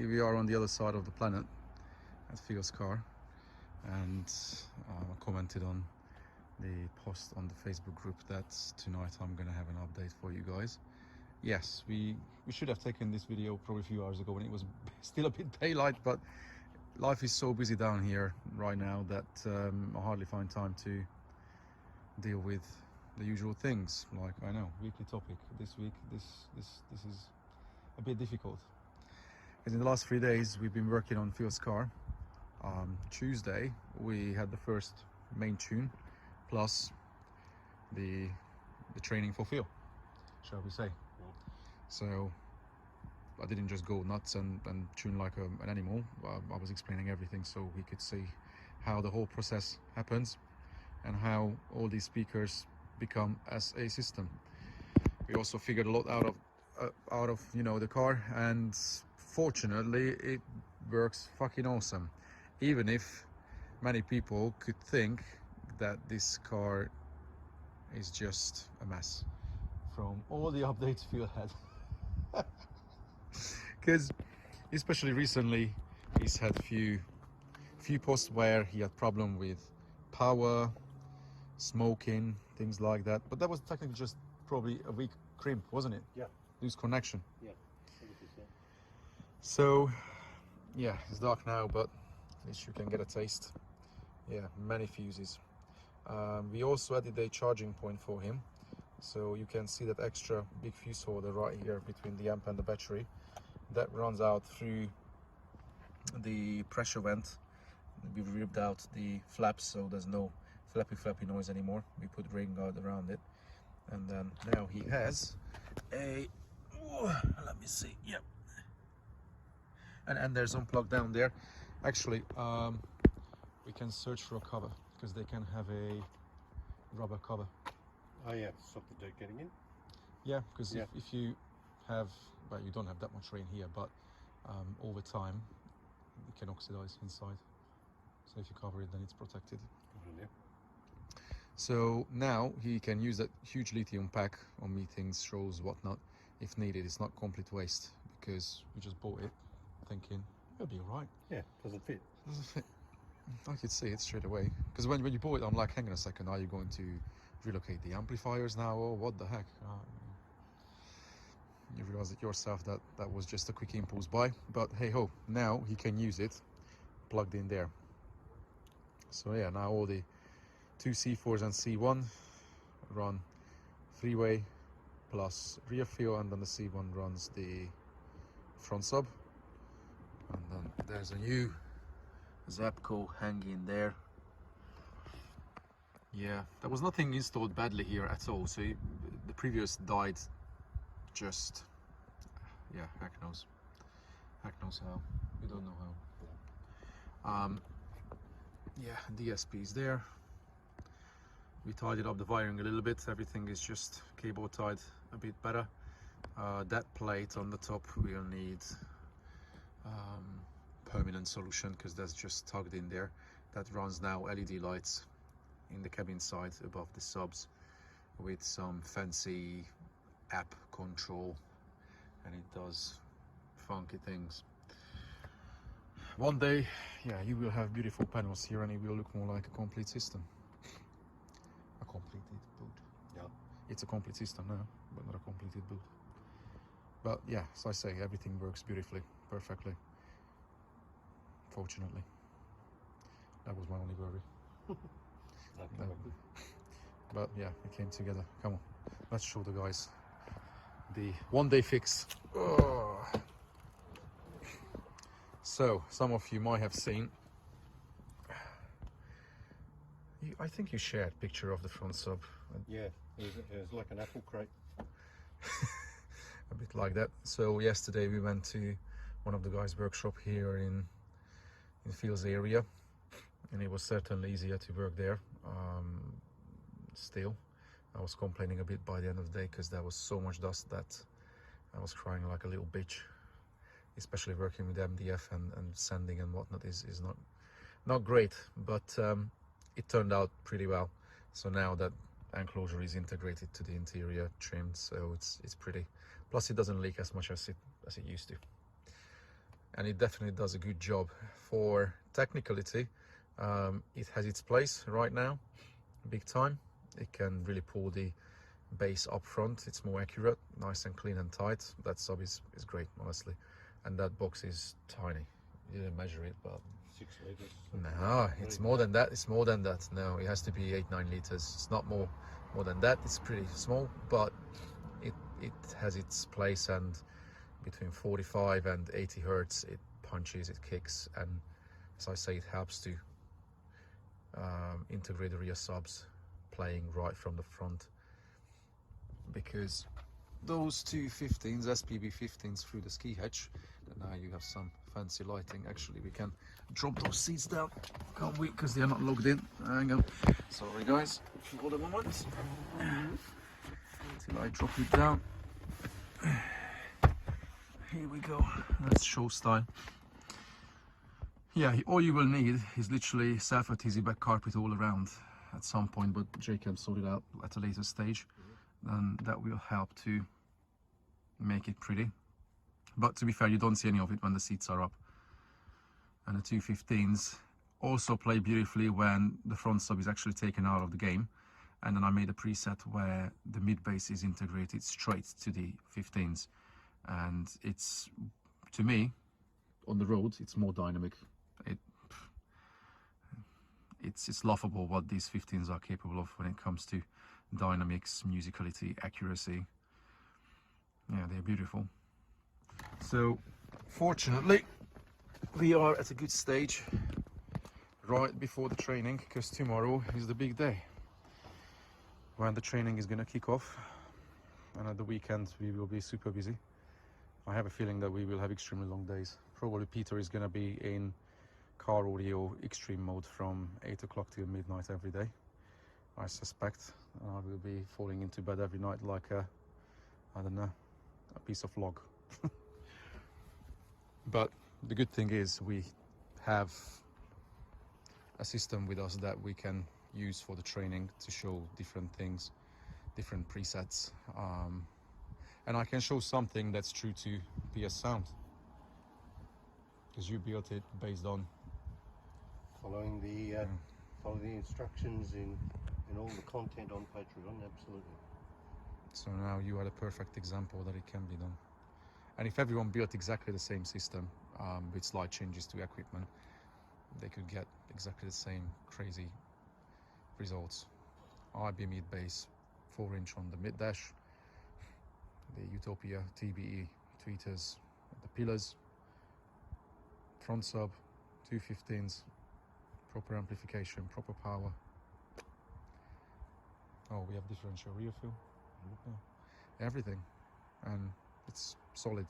here we are on the other side of the planet at Fiel's car, and I commented on the post on the Facebook group that tonight I'm gonna have an update for you guys. Yes, we should have taken this video probably a few hours ago when it was still a bit daylight, but life is so busy down here right now that I hardly find time to deal with the usual things. Like, I know, weekly topic this week, this is a bit difficult, because in the last 3 days we've been working on Phil's car. Tuesday we had the first main tune plus the training for Phil, shall we say. So I didn't just go nuts and tune like an animal. I was explaining everything so he could see how the whole process happens and how all these speakers become as a system. We also figured a lot out of you know, the car, and fortunately it works fucking awesome, even if many people could think that this car is just a mess from all the updates Phil had. Because especially recently he's had few posts where he had problem with power, smoking, things like that, but that was technically just probably a weak crimp, wasn't it? Yeah. Loose connection. Yeah. So yeah, it's dark now, but at least you can get a taste. Yeah, many fuses. We also added a charging point for him, so you can see that extra big fuse holder right here between the amp and the battery that runs out through the pressure vent. We've ripped out the flaps so there's no flappy noise anymore. We put rain guard around it, and then now he has a let me see, yep, and there's unplugged down there. Actually we can search for a cover, because they can have a rubber cover. Oh yeah, to stop the dirt getting in. Yeah, because if you have, well, you don't have that much rain here, but over time it can oxidize inside, so if you cover it then it's protected. Yeah. So now he can use that huge lithium pack on meetings, shows, whatnot, if needed. It's not complete waste, because we just bought it thinking it'll be all right. Yeah, doesn't fit. Doesn't fit. I could see it straight away, because when you bought it I'm like, hang on a second, are you going to relocate the amplifiers now, or what the heck? You realize it yourself that that was just a quick impulse buy, but hey ho, now he can use it plugged in there. So yeah, now all the two C4s and C1 run three-way plus rear fuel, and then the C1 runs the front sub, and then there's a new Zapco hanging there. Yeah, there was nothing installed badly here at all, so the previous died just, yeah, heck knows how, we don't know how. Yeah, DSP is there. We tidied up the wiring a little bit, everything is just cable tied a bit better. That plate on the top we'll need permanent solution, because that's just tugged in there. That runs now LED lights in the cabin side above the subs with some fancy app control, and it does funky things. One day, yeah, you will have beautiful panels here and it will look more like a complete system. A completed boot. Yeah. It's a complete system now, but not a completed boot. But yeah, as I say, everything works beautifully, perfectly. Fortunately. That was my only worry. But yeah, it came together. Come on, let's show the guys the one-day fix. Oh. So some of you might have seen, I think you shared a picture of the front sub. Yeah, it was like an apple crate. A bit like that. So yesterday we went to one of the guys' workshop here in Fields area, and it was certainly easier to work there. Still, I was complaining a bit by the end of the day, because there was so much dust that I was crying like a little bitch. Especially working with MDF and sanding and whatnot is not great, but it turned out pretty well. So now that enclosure is integrated to the interior trim, so it's pretty. Plus it doesn't leak as much as it used to. and it definitely does a good job. For technicality, it has its place right now, big time. It can really pull the bass up front. It's more accurate, nice and clean and tight. That sub is great, honestly. And that box is tiny. You didn't measure it, but 6 litres. no, it's more than that. It's more than that. No, it has to be 8-9 liters. It's not more than that. It's pretty small, but it has its place, and between 45 and 80 hertz it punches, it kicks, and as I say, it helps to integrate the rear subs playing right from the front, because those two 15s, SPB 15s through the ski hatch, and now you have some fancy lighting. Actually, we can drop those seats down, can't we, because they're not logged in. Hang on, sorry guys, hold a moment till I drop it down. Here we go, that's show style. Yeah, all you will need is literally self-adhesive back carpet all around at some point, but Jay can sort it out at a later stage. Then that will help to make it pretty. But to be fair, you don't see any of it when the seats are up. And the 215s also play beautifully when the front sub is actually taken out of the game. And then I made a preset where the mid bass is integrated straight to the 15s. And it's, to me, on the road, it's more dynamic. It's laughable what these 15s are capable of when it comes to dynamics, musicality, accuracy. Yeah, they're beautiful. So fortunately we are at a good stage right before the training, because tomorrow is the big day when the training is going to kick off, and at the weekend we will be super busy. I have a feeling that we will have extremely long days. Probably Peter is going to be in car audio extreme mode from 8 o'clock till midnight every day, I suspect. I will be falling into bed every night like a, I don't know, a piece of log. But the good thing is we have a system with us that we can use for the training to show different things, different presets, and I can show something that's true to PSSound, because you built it based on Following the instructions in all the content on Patreon, absolutely. So now you are a perfect example that it can be done. And if everyone built exactly the same system with slight changes to equipment, they could get exactly the same crazy results. IB mid bass, 4-inch on the mid dash, the Utopia TBE tweeters at the pillars, front sub, 215s, proper amplification, proper power. Oh, we have differential rear fill. Yeah. Everything, and it's solid.